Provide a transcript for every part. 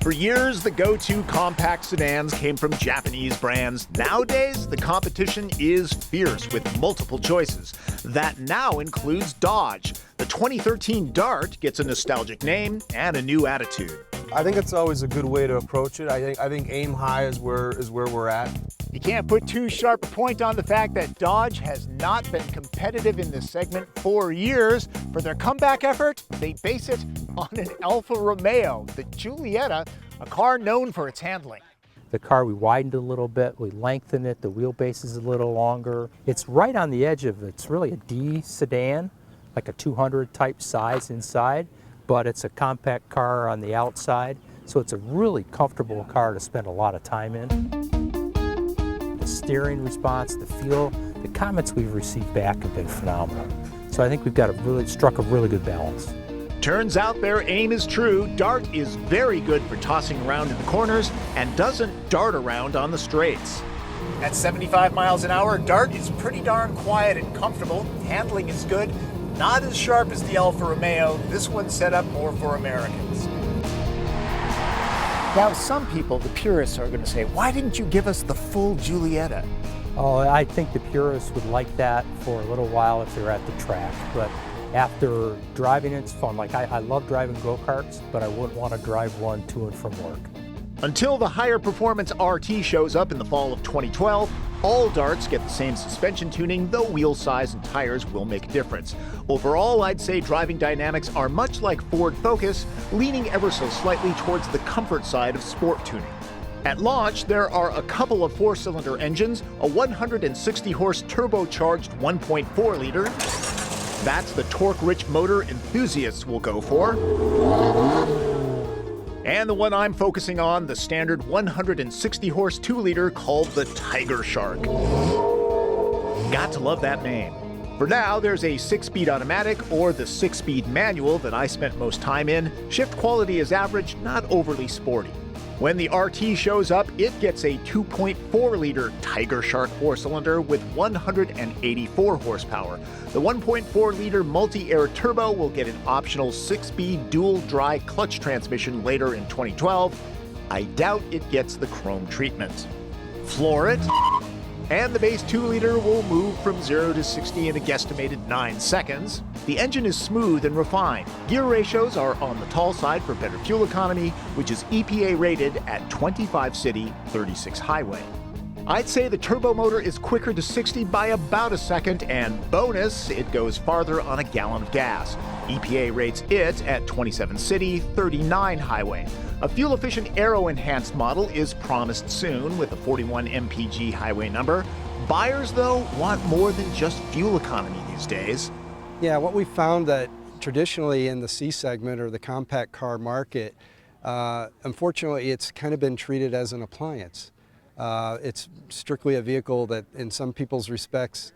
For years, the go-to compact sedans came from Japanese brands. Nowadays, the competition is fierce with multiple choices. That now includes Dodge. The 2013 Dart gets a nostalgic name and a new attitude. I think it's always a good way to approach it. I think aim high is where we're at. You can't put too sharp a point on the fact that Dodge has not been competitive in this segment for years. For their comeback effort, they base it on an Alfa Romeo, the Giulietta, a car known for its handling. The car, we widened a little bit, we lengthened it, the wheelbase is a little longer. It's right on the edge of it. It's really a D sedan, like a 200 type size inside, but it's a compact car on the outside, so it's a really comfortable car to spend a lot of time in. The steering response, the feel, the comments we've received back have been phenomenal. So I think we've got struck a really good balance. Turns out their aim is true. Dart is very good for tossing around in the corners and doesn't dart around on the straights. At 75 miles an hour, Dart is pretty darn quiet and comfortable. Handling is good. Not as sharp as the Alfa Romeo. This one's set up more for Americans. Now, some people, the purists, are going to say, why didn't you give us the full Giulietta? Oh, I think the purists would like that for a little while if they're at the track, but after driving it's fun. Like I love driving go-karts, but I wouldn't want to drive one to and from work. Until the higher performance RT shows up in the fall of 2012, all Darts get the same suspension tuning, though wheel size and tires will make a difference. Overall, I'd say driving dynamics are much like Ford Focus, leaning ever so slightly towards the comfort side of sport tuning. At launch, there are a couple of four-cylinder engines, a 160-horse turbocharged 1.4-liter. That's the torque-rich motor enthusiasts will go for. And the one I'm focusing on, the standard 160-horse 2-liter called the Tiger Shark. Got to love that name. For now, there's a 6-speed automatic or the 6-speed manual that I spent most time in. Shift quality is average, not overly sporty. When the RT shows up, it gets a 2.4-liter Tiger Shark 4-cylinder with 184 horsepower. The 1.4-liter multi-air turbo will get an optional 6-speed dual-dry clutch transmission later in 2012. I doubt it gets the chrome treatment. Floor it, and the base 2-liter will move from 0 to 60 in a guesstimated 9 seconds. The engine is smooth and refined. Gear ratios are on the tall side for better fuel economy, which is EPA rated at 25 city, 36 highway. I'd say the turbo motor is quicker to 60 by about a second, and bonus, it goes farther on a gallon of gas. EPA rates it at 27 city, 39 highway. A fuel-efficient aero-enhanced model is promised soon with a 41 mpg highway number. Buyers, though, want more than just fuel economy these days. Yeah, what we found that traditionally in the C segment or the compact car market, unfortunately, it's kind of been treated as an appliance. It's strictly a vehicle that in some people's respects,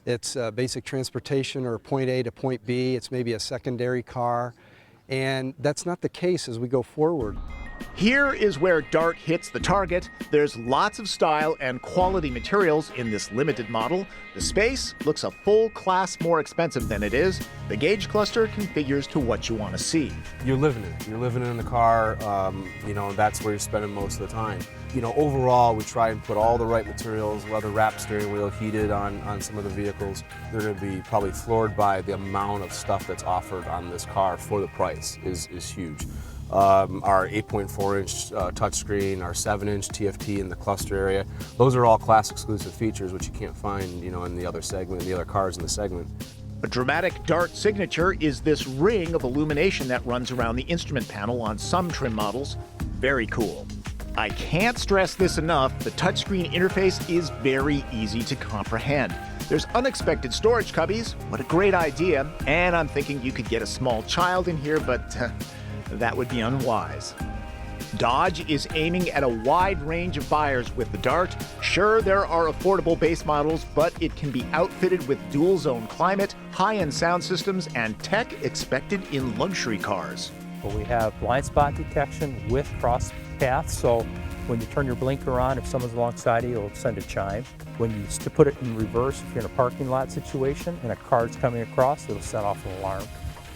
it's basic transportation or point A to point B. It's maybe a secondary car. And that's not the case as we go forward. Here is where Dart hits the target. There's lots of style and quality materials in this limited model. The space looks a full class more expensive than it is. The gauge cluster configures to what you want to see. You're living it. You're living it in the car. That's where you're spending most of the time. Overall, we try and put all the right materials, leather wrapped steering wheel, heated on some of the vehicles. They're going to be probably floored by the amount of stuff that's offered on this car for the price is huge. Our 8.4-inch touchscreen, our 7-inch TFT in the cluster area. Those are all class exclusive features which you can't find, in the other segment, the other cars in the segment. A dramatic Dart signature is this ring of illumination that runs around the instrument panel on some trim models. Very cool. I can't stress this enough, the touchscreen interface is very easy to comprehend. There's unexpected storage cubbies, what a great idea, and I'm thinking you could get a small child in here, but that would be unwise. Dodge is aiming at a wide range of buyers with the Dart. Sure, there are affordable base models, but it can be outfitted with dual-zone climate, high-end sound systems, and tech expected in luxury cars. Well, we have blind spot detection with cross paths, so when you turn your blinker on, if someone's alongside you, it'll send a chime. When you to put it in reverse, if you're in a parking lot situation and a car's coming across, it'll set off an alarm.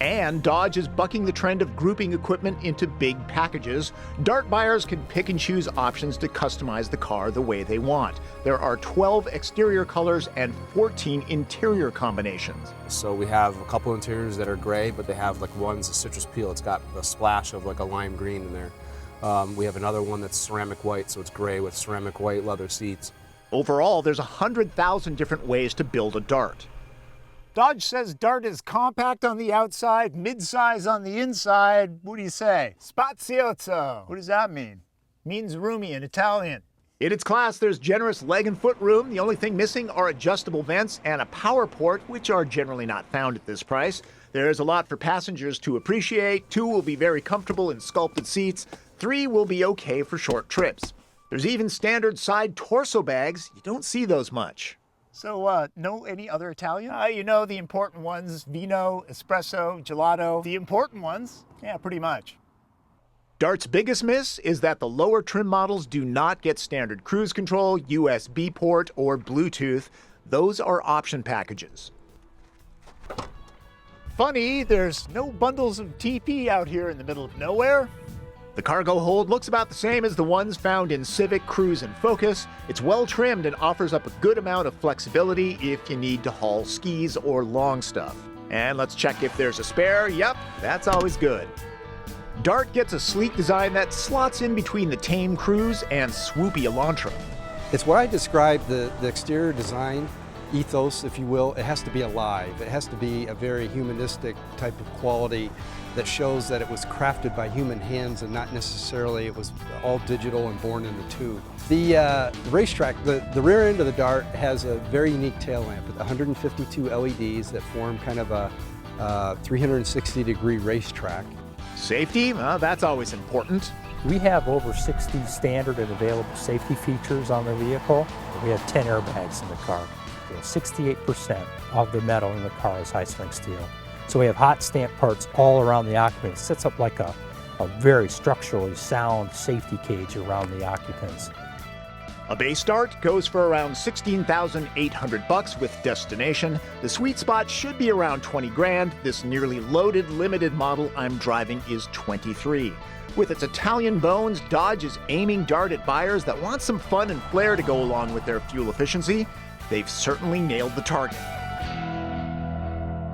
And Dodge is bucking the trend of grouping equipment into big packages. Dart buyers can pick and choose options to customize the car the way they want. There are 12 exterior colors and 14 interior combinations. So we have a couple interiors that are gray, but they have like one's a citrus peel. It's got a splash of like a lime green in there. We have another one that's ceramic white, so it's gray with ceramic white leather seats. Overall, there's 100,000 different ways to build a Dart. Dodge says Dart is compact on the outside, mid-size on the inside. What do you say? Spazioso. What does that mean? Means roomy in Italian. In its class, there's generous leg and foot room. The only thing missing are adjustable vents and a power port, which are generally not found at this price. There's a lot for passengers to appreciate. 2 will be very comfortable in sculpted seats. 3 will be okay for short trips. There's even standard side torso bags. You don't see those much. So, no any other Italian? You know the important ones, vino, espresso, gelato. The important ones? Yeah, pretty much. Dart's biggest miss is that the lower trim models do not get standard cruise control, USB port, or Bluetooth. Those are option packages. Funny, there's no bundles of TP out here in the middle of nowhere. The cargo hold looks about the same as the ones found in Civic, Cruise, and Focus. It's well trimmed and offers up a good amount of flexibility if you need to haul skis or long stuff. And let's check if there's a spare. Yep, that's always good. Dart gets a sleek design that slots in between the tame Cruise and swoopy Elantra. It's what I describe the exterior design ethos, if you will. It has to be alive. It has to be a very humanistic type of quality that shows that it was crafted by human hands and not necessarily it was all digital and born in the tube. The racetrack, the rear end of the Dart has a very unique tail lamp with 152 LEDs that form kind of a 360-degree racetrack. Safety, that's always important. We have over 60 standard and available safety features on the vehicle. We have 10 airbags in the car. 68% of the metal in the car is high-strength steel. So we have hot stamp parts all around the occupant. It sets up like a very structurally sound safety cage around the occupants. A base Dart goes for around $16,800 with destination. The sweet spot should be around 20 grand. This nearly loaded limited model I'm driving is 23. With its Italian bones, Dodge is aiming Dart at buyers that want some fun and flair to go along with their fuel efficiency. They've certainly nailed the target.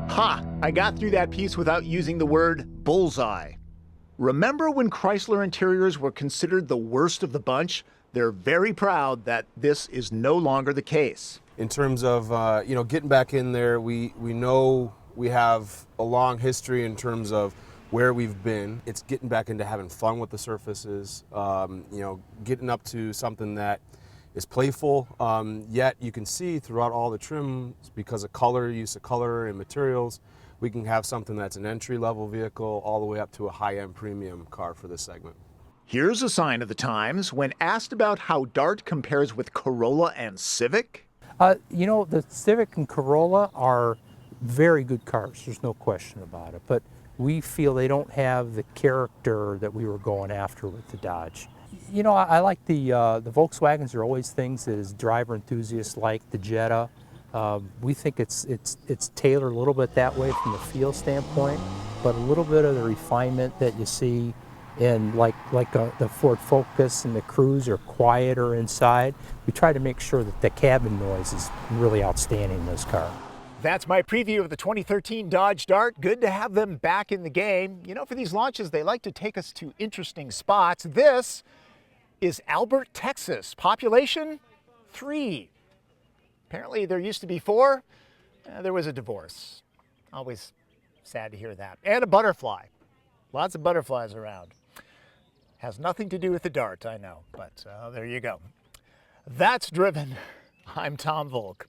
Ha! I got through that piece without using the word bullseye. Remember when Chrysler Interiors were considered the worst of the bunch? They're very proud that this is no longer the case. In terms of getting back in there, we know we have a long history in terms of where we've been. It's getting back into having fun with the surfaces, getting up to something that is playful, yet you can see throughout all the trims, because of color, use of color and materials, we can have something that's an entry-level vehicle all the way up to a high-end premium car for this segment. Here's a sign of the times. When asked about how Dart compares with Corolla and Civic, the Civic and Corolla are very good cars, there's no question about it, but we feel they don't have the character that we were going after with the Dodge. You know, I like the Volkswagens are always things that as driver enthusiasts like. The Jetta. We think it's tailored a little bit that way from the feel standpoint, but a little bit of the refinement that you see in the Ford Focus and the Cruise are quieter inside. We try to make sure that the cabin noise is really outstanding in this car. That's my preview of the 2013 Dodge Dart. Good to have them back in the game. You know, for these launches, they like to take us to interesting spots. This is Albert, Texas. Population 3. Apparently there used to be 4. There was a divorce. Always sad to hear that. And a butterfly. Lots of butterflies around. Has nothing to do with the Dart, I know, but there you go. That's Driven. I'm Tom Volk.